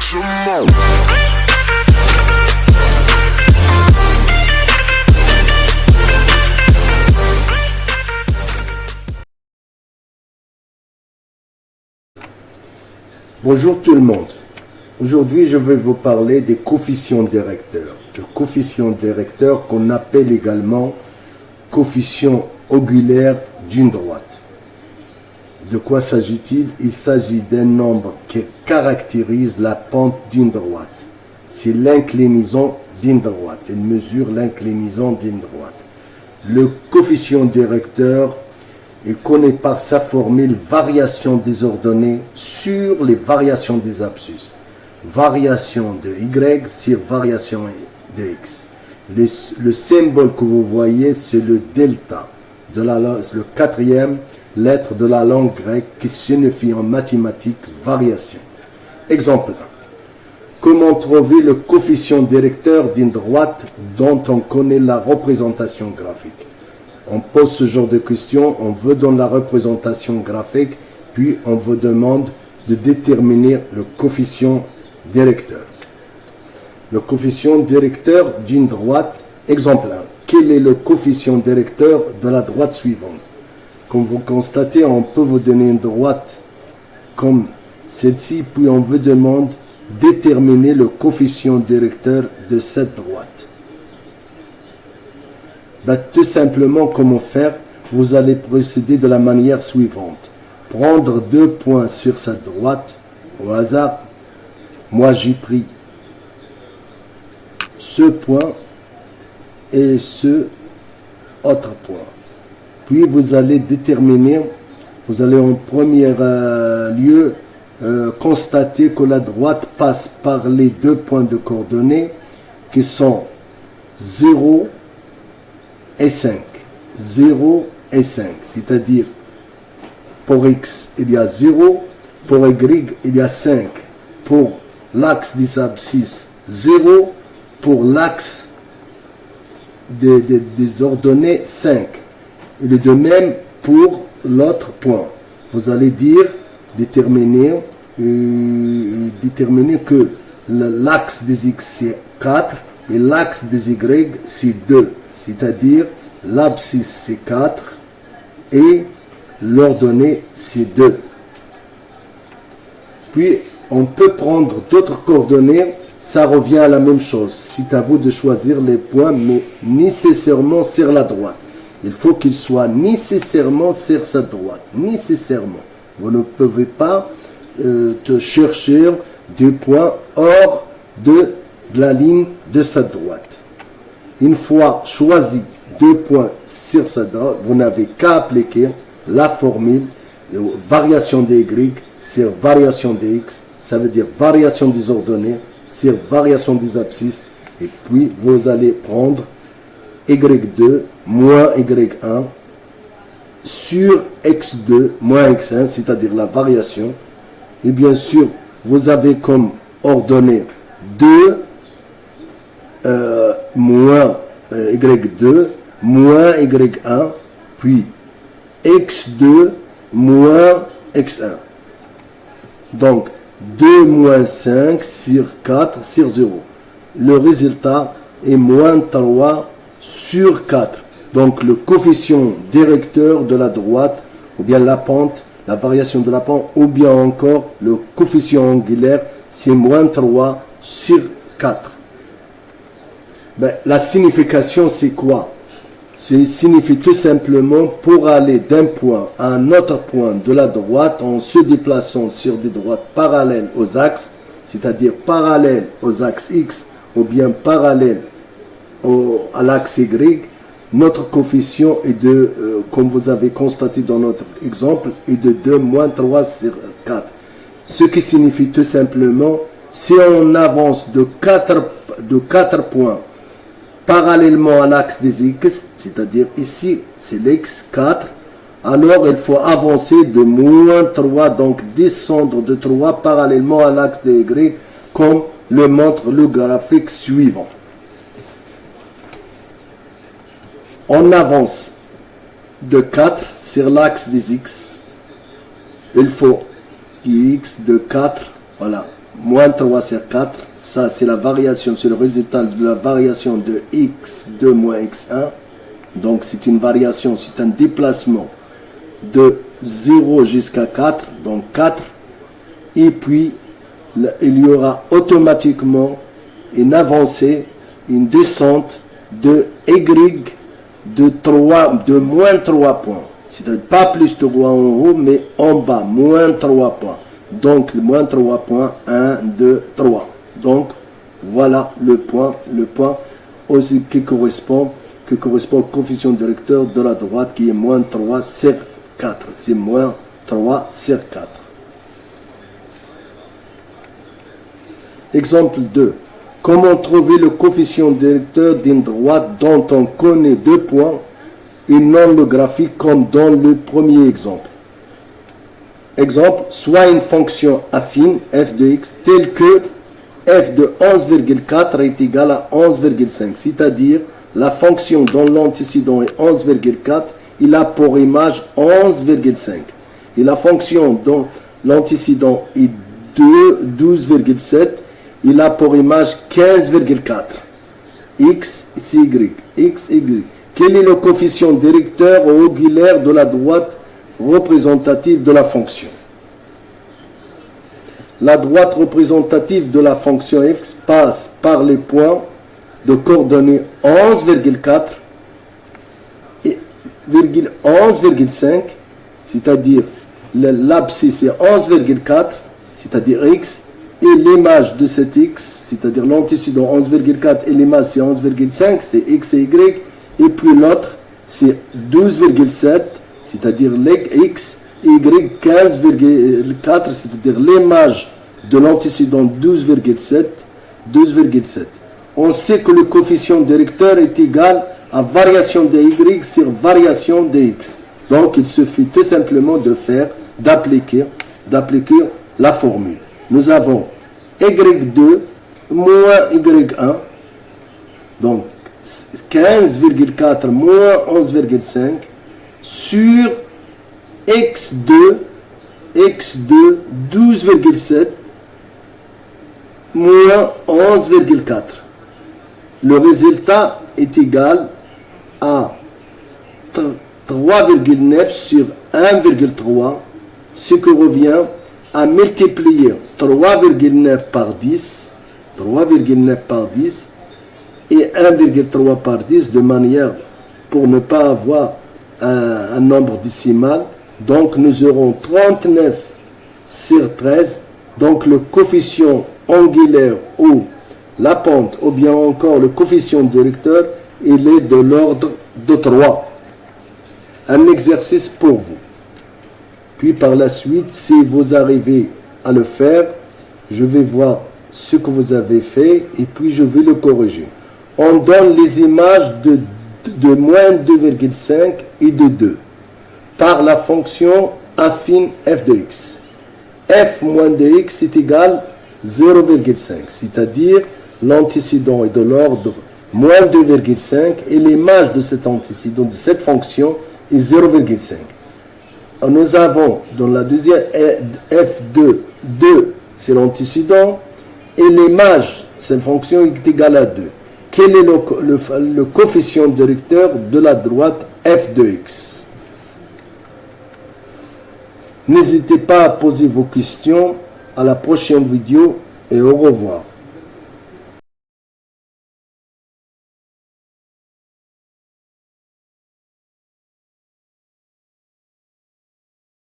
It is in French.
some more. Bonjour tout le monde. Aujourd'hui, je vais vous parler des coefficients directeurs. Le coefficient directeur qu'on appelle également coefficient angulaire d'une droite. De quoi s'agit-il? Il s'agit d'un nombre qui caractérise la pente d'une droite. C'est l'inclinaison d'une droite. Il mesure l'inclinaison d'une droite. Le coefficient directeur est connu par sa formule variation des ordonnées sur les variations des abscisses. Variation de y sur variation de x. Le symbole que vous voyez, c'est le delta, le quatrième lettre de la langue grecque qui signifie en mathématiques variation. Exemple 1. Comment trouver le coefficient directeur d'une droite dont on connaît la représentation graphique? On pose ce genre de questions, on veut donner la représentation graphique, puis on vous demande de déterminer le coefficient directeur. Le coefficient directeur d'une droite, exemple 1. Quel est le coefficient directeur de la droite suivante? Comme vous constatez, on peut vous donner une droite comme celle-ci, puis on vous demande de déterminer le coefficient directeur de cette droite. Tout simplement, comment faire? Vous allez procéder de la manière suivante. Prendre 2 points sur cette droite, au hasard. Moi, j'ai pris ce point et ce autre point. Puis, vous allez déterminer, vous allez en premier lieu constater que la droite passe par les 2 points de coordonnées qui sont 0 et 5. 0 et 5, c'est-à-dire pour x, il y a 0, pour y, il y a 5. Pour l'axe des abscisses, 0, pour l'axe des ordonnées, 5. Il est de même pour l'autre point. Vous allez déterminer que l'axe des x c'est 4 et l'axe des y c'est 2. C'est-à-dire l'abscisse c'est 4 et l'ordonnée c'est 2. Puis on peut prendre d'autres coordonnées, ça revient à la même chose. C'est à vous de choisir les points, mais nécessairement sur la droite. Il faut qu'il soit nécessairement sur sa droite. Nécessairement. Vous ne pouvez pas chercher des points hors de la ligne de sa droite. Une fois choisi 2 points sur sa droite, vous n'avez qu'à appliquer la formule variation de y sur variation de x. Ça veut dire variation des ordonnées sur variation des abscisses. Et puis, vous allez prendre y2 moins y1 sur x2 moins x1, c'est-à-dire la variation. Et bien sûr, vous avez comme ordonnée 2 moins y2 moins y1, puis x2 moins x1. Donc, 2 moins 5 sur 4 sur 0. Le résultat est moins 3 sur 4. Donc, le coefficient directeur de la droite, ou bien la pente, la variation de la pente, ou bien encore le coefficient angulaire, c'est moins 3 sur 4. La signification, c'est quoi? Ça signifie tout simplement pour aller d'un point à un autre point de la droite en se déplaçant sur des droites parallèles aux axes, c'est-à-dire parallèles aux axes X ou bien parallèles à l'axe Y, notre coefficient est de, comme vous avez constaté dans notre exemple, est de 2 moins 3 sur 4. Ce qui signifie tout simplement, si on avance de 4 points parallèlement à l'axe des x, c'est-à-dire ici c'est l'x 4, alors il faut avancer de moins 3, donc descendre de 3 parallèlement à l'axe des y, comme le montre le graphique suivant. On avance de 4 sur l'axe des x, il faut x de 4, voilà, moins 3 sur 4, ça c'est la variation, c'est le résultat de la variation de x2 moins x1. Donc c'est une variation, c'est un déplacement de 0 jusqu'à 4, donc 4. Et puis il y aura automatiquement une avancée, une descente de y de moins 3 points. C'est-à-dire pas plus 3 en haut, mais en bas, moins 3 points. Donc, le moins 3 points, 1, 2, 3. Donc, voilà le point aussi qui correspond au coefficient directeur de la droite qui est moins 3 sur 4. C'est moins 3 sur 4. Exemple 2. Comment trouver le coefficient directeur d'une droite dont on connaît 2 points et non le graphique comme dans le premier exemple. Exemple, soit une fonction affine f de x telle que f de 11,4 est égal à 11,5, c'est-à-dire la fonction dont l'antécédent est 11,4, il a pour image 11,5. Et la fonction dont l'antécédent est 12,7, il a pour image 15,4. X, c'est y. X, y. Quel est le coefficient directeur ou angulaire de la droite représentative de la fonction? La droite représentative de la fonction f passe par les points de coordonnées 11,4 et 11,5, c'est-à-dire l'abscisse est 11,4, c'est-à-dire x, et l'image de cet x, c'est-à-dire l'antécédent 11,4 et l'image c'est 11,5, c'est x et y, et puis l'autre c'est 12,7, c'est-à-dire x, et y 15,4, c'est-à-dire l'image de l'antécédent 12,7. On sait que le coefficient directeur est égal à variation de y sur variation de x. Donc il suffit tout simplement d'appliquer la formule. Nous avons y2 moins y1, donc 15,4 moins 11,5 sur x2 12,7 moins 11,4. Le résultat est égal à 3,9 sur 1,3, ce qui revient à multiplier 3,9 par 10 et 1,3 par 10 de manière pour ne pas avoir un nombre décimal. Donc nous aurons 39 sur 13. Donc le coefficient angulaire ou la pente ou bien encore le coefficient directeur, il est de l'ordre de 3. Un exercice pour vous. Puis par la suite, si vous arrivez à le faire, je vais voir ce que vous avez fait et puis je vais le corriger. On donne les images de moins 2,5 et de 2 par la fonction affine f de x. F moins de x est égal à 0,5, c'est-à-dire l'antécédent est de l'ordre moins 2,5 et l'image de cet antécédent, de cette fonction, est 0,5. Nous avons dans la deuxième f2, 2, c'est l'antécédent, et l'image, cette fonction est égale à 2. Quel est le coefficient directeur de la droite f de x? N'hésitez pas à poser vos questions. À la prochaine vidéo et au revoir.